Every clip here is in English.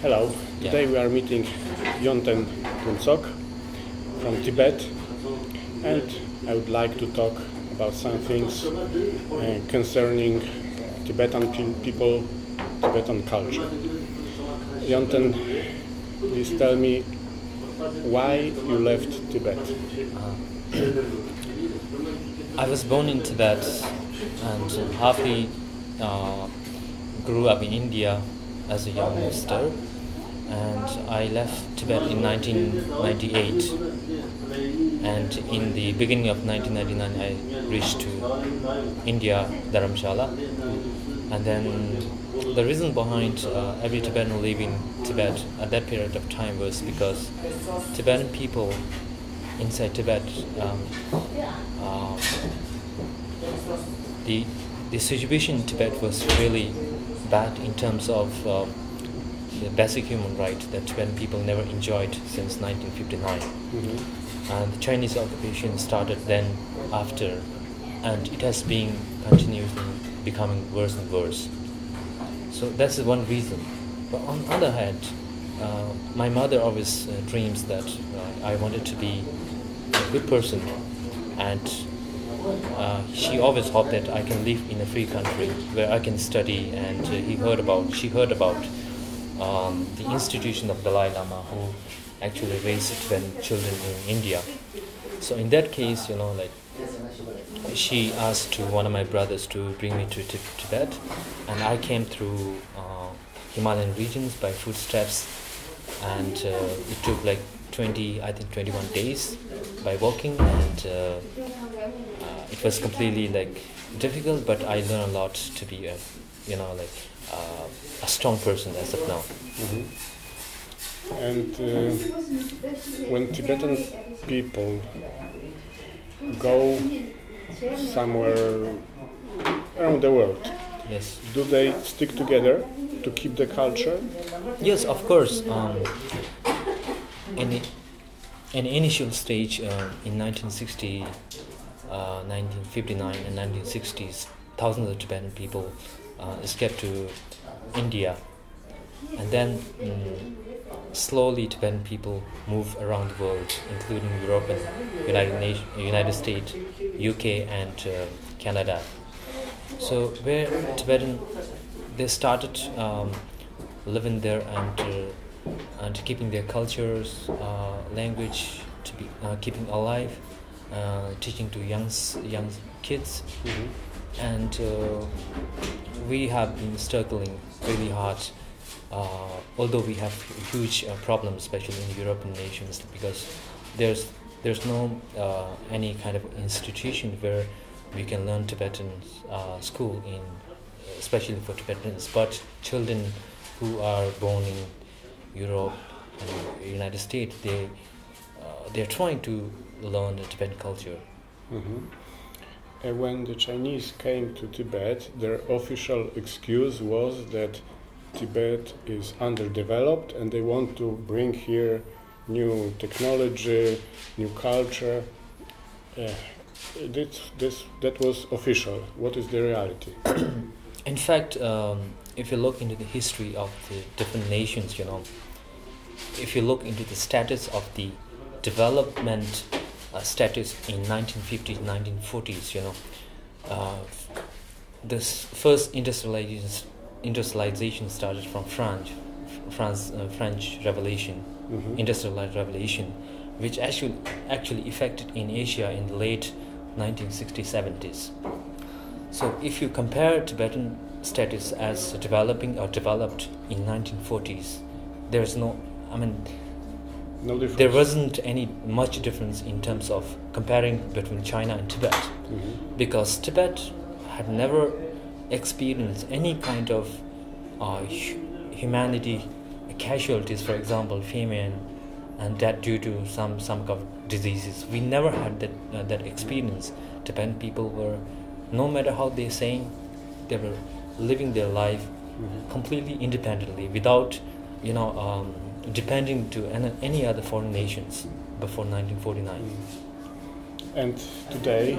Hello. Today we are meeting Jana Pawła II from Tibet, and I would like to talk about some things concerning Tibetan people, Tibetan culture. Jana, please tell me why you left Tibet. I was born in Tibet and halfly grew up in India as a youngster, and I left Tibet in 1998, and in the beginning of 1999 I reached to India, Dharamshala, and then the reason behind every Tibetan living in Tibet at that period of time was because Tibetan people inside Tibet, the situation in Tibet was really bad in terms of the basic human right that Tibetan people never enjoyed since 1959. Mm-hmm. And the Chinese occupation started then after, and it has been continuously becoming worse and worse. So that's one reason. But on the other hand, my mother always dreams that I wanted to be a good person, and she always hoped that I can live in a free country where I can study. And she heard about the institution of Dalai Lama, who actually raised Tibetan children in India. So in that case, she asked to one of my brothers to bring me to Tibet, and I came through Himalayan regions by footsteps, and it took like 21 days by walking, and it was completely difficult, but I learned a lot to be a strong person as of now. Mm-hmm. And when Tibetan people go somewhere around the world, yes, do they stick together to keep the culture? Yes, of course. In the initial stage in 1960, 1959 and 1960s, thousands of Tibetan people escaped to India, and then slowly Tibetan people move around the world, including Europe and United States, UK and Canada. So where Tibetan, they started living there and keeping their cultures, language to be keeping alive, teaching to young kids. Mm-hmm. And we have been struggling really hard, although we have huge problems, especially in European nations, because there's no any kind of institution where we can learn Tibetan school in, especially for Tibetans. But children who are born in Europe and United States, they're trying to learn the Tibetan culture. Mm-hmm. And when the Chinese came to Tibet, their official excuse was that Tibet is underdeveloped and they want to bring here new technology, new culture. That was official. What is the reality? In fact, if you look into the history of the different nations, if you look into the status of the development status in 1950s, 1940s, this first industrialization started from French Revolution, mm-hmm. Industrial Revolution, which actually affected in Asia in the late 1960s, 70s. So if you compare Tibetan status as developing or developed in 1940s, there's no difference. There wasn't any much difference in terms of comparing between China and Tibet, mm-hmm. because Tibet had never experienced any kind of humanity casualties, for example, famine and death due to some kind of diseases. We never had that experience. Tibetan people were, no matter how they saying, they were living their life, mm-hmm. completely independently, without depending to any other foreign nations before 1949. Mm. And today,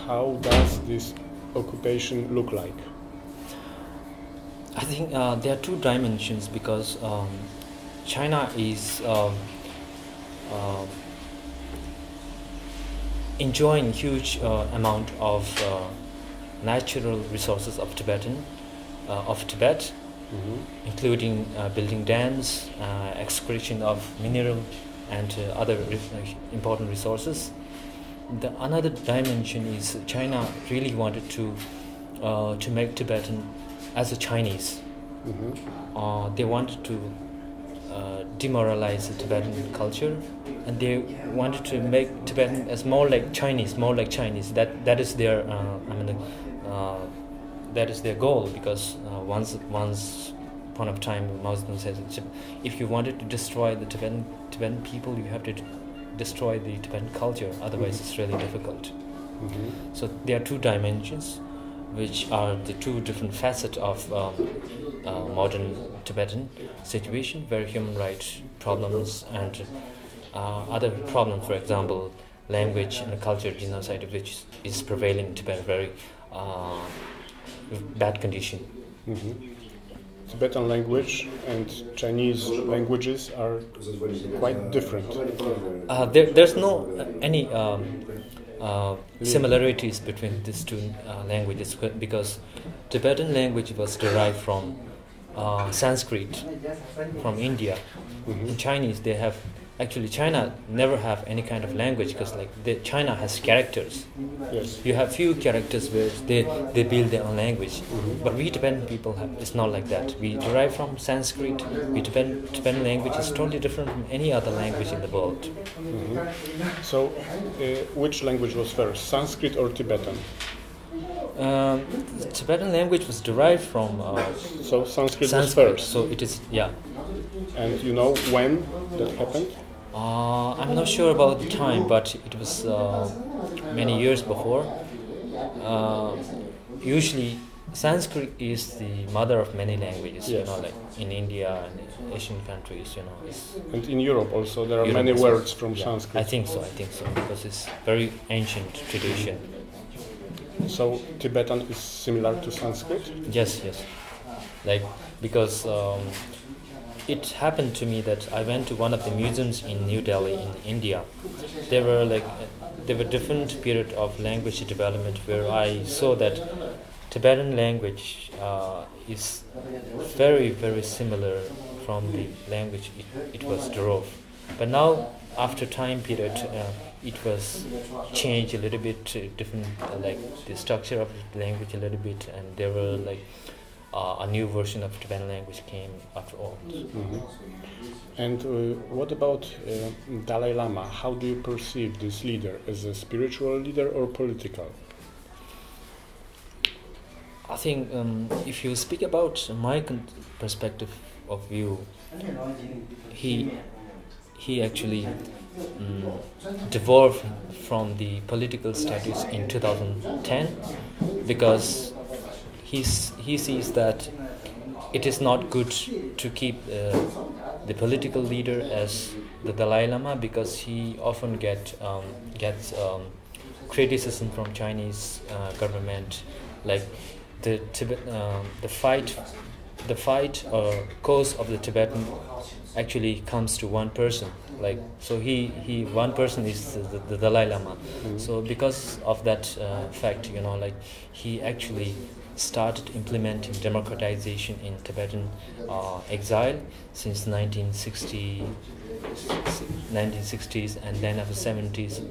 how does this occupation look like? I think there are two dimensions because China is enjoying huge amount of natural resources of Tibet, including building dams, excretion of mineral and other important resources. The another dimension is China really wanted to make Tibetan as a Chinese. They wanted to demoralize the Tibetan culture, and they wanted to make Tibetan as more like Chinese. That is their that is their goal, because once upon a time Mao Zedong says, if you wanted to destroy the Tibetan people, you have to destroy the Tibetan culture, otherwise it's really difficult. So there are two dimensions, which are the two different facets of modern Tibetan situation, where human rights problems and other problems, for example, language and culture genocide, which is prevailing in Tibet, very bad condition. Tibetan language and Chinese languages are quite different. There's no any similarities between these two languages, because Tibetan language was derived from Sanskrit from India. In Chinese, they have China never have any kind of language, because China has characters. Yes. You have few characters where they build their own language, but we Tibetan people it's not like that. We derive from Sanskrit. Tibetan language is totally different from any other language in the world. So, which language was first, Sanskrit or Tibetan? The Tibetan language was derived from so Sanskrit was first. So it is, yeah. And you know when that happened? I'm not sure about the time, but it was many years before. Usually, Sanskrit is the mother of many languages. Yes. Like in India and Asian countries. And in Europe also there are many words from Sanskrit. I think so, because it's very ancient tradition. So Tibetan is similar to Sanskrit? Yes. Because it happened to me that I went to one of the museums in New Delhi in India. There were different period of language development where I saw that Tibetan language is very, very similar from the language it was derived. But now, after time period, it was changed a little bit, different, the structure of the language a little bit, and there were a new version of Tibetan language came after all. And what about Dalai Lama? How do you perceive this leader, as a spiritual leader or political? I think if you speak about my perspective of view, he actually devolved from the political status in 2010, because he sees that it is not good to keep the political leader as the Dalai Lama, because he often gets criticism from Chinese government, the fight or cause of the Tibetan actually comes to one person. So one person is the Dalai Lama. So because of that fact, he actually started implementing democratization in Tibetan exile since 1960s, and then after 70s,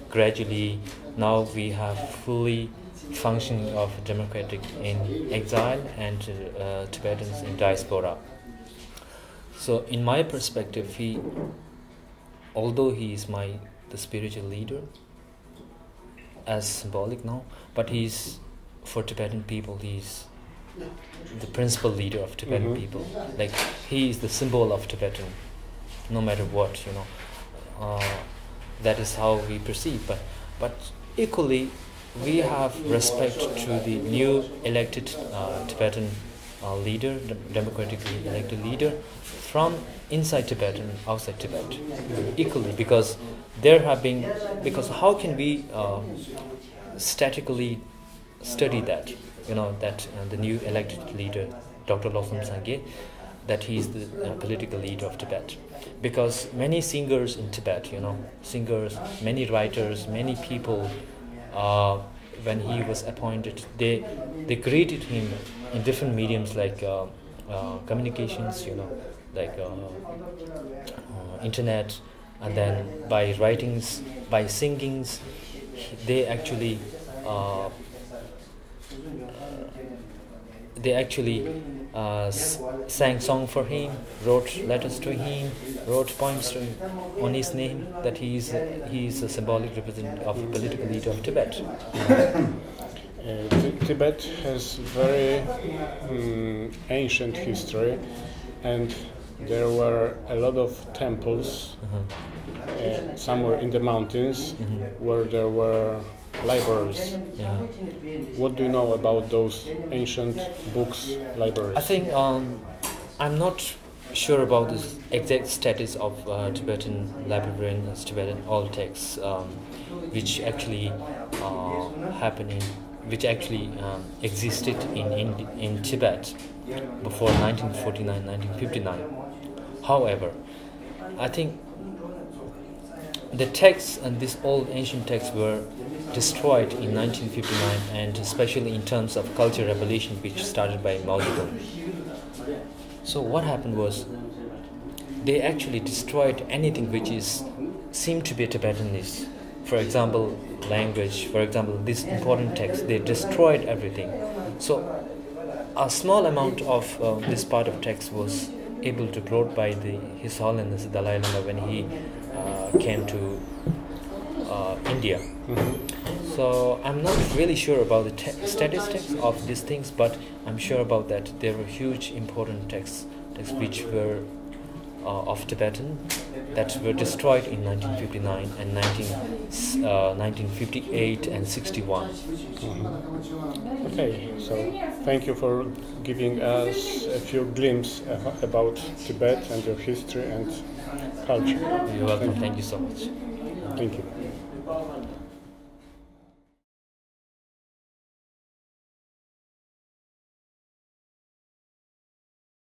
gradually now we have fully functioning of democratic in exile and Tibetans in diaspora. So in my perspective, although he is the spiritual leader, as symbolic now, but for Tibetan people, he's the principal leader of Tibetan people. He is the symbol of Tibetan, no matter what, that is how we perceive. But equally, we have respect to the new elected Tibetan leader, democratically elected leader, from inside Tibet and outside Tibet, equally, because how can we statically study that, that the new elected leader Dr. Losam Sangye, that he is the political leader of Tibet. Because many singers in Tibet, singers, many writers, many people, when he was appointed, they greeted him in different mediums like communications, like internet, and then by writings, by singings. They actually sang song for him, wrote letters to him, wrote poems on his name, that he is a symbolic representative of political leader of Tibet. Tibet has very ancient history, and there were a lot of temples somewhere in the mountains where there were libraries. Yeah. What do you know about those ancient books, libraries? I think I'm not sure about the exact status of Tibetan librarians, Tibetan old texts, which actually existed in Tibet before 1949, 1959. However, I think the texts and these old ancient texts were destroyed in 1959, and especially in terms of culture revolution, which started by Mao Zedong. So what happened was, they actually destroyed anything which seemed to be Tibetanese. For example, language. For example, this important text. They destroyed everything. So a small amount of this part of text was able to brought by His Holiness Dalai Lama when he came to India. Mm-hmm. So I'm not really sure about the statistics of these things, but I'm sure about that there were huge important texts which were of Tibetan that were destroyed in 1959 and 1958 and 61. Mm-hmm. Okay, so thank you for giving us a few glimpses about Tibet and your history and culture. You're welcome. Thank you so much. Thank you.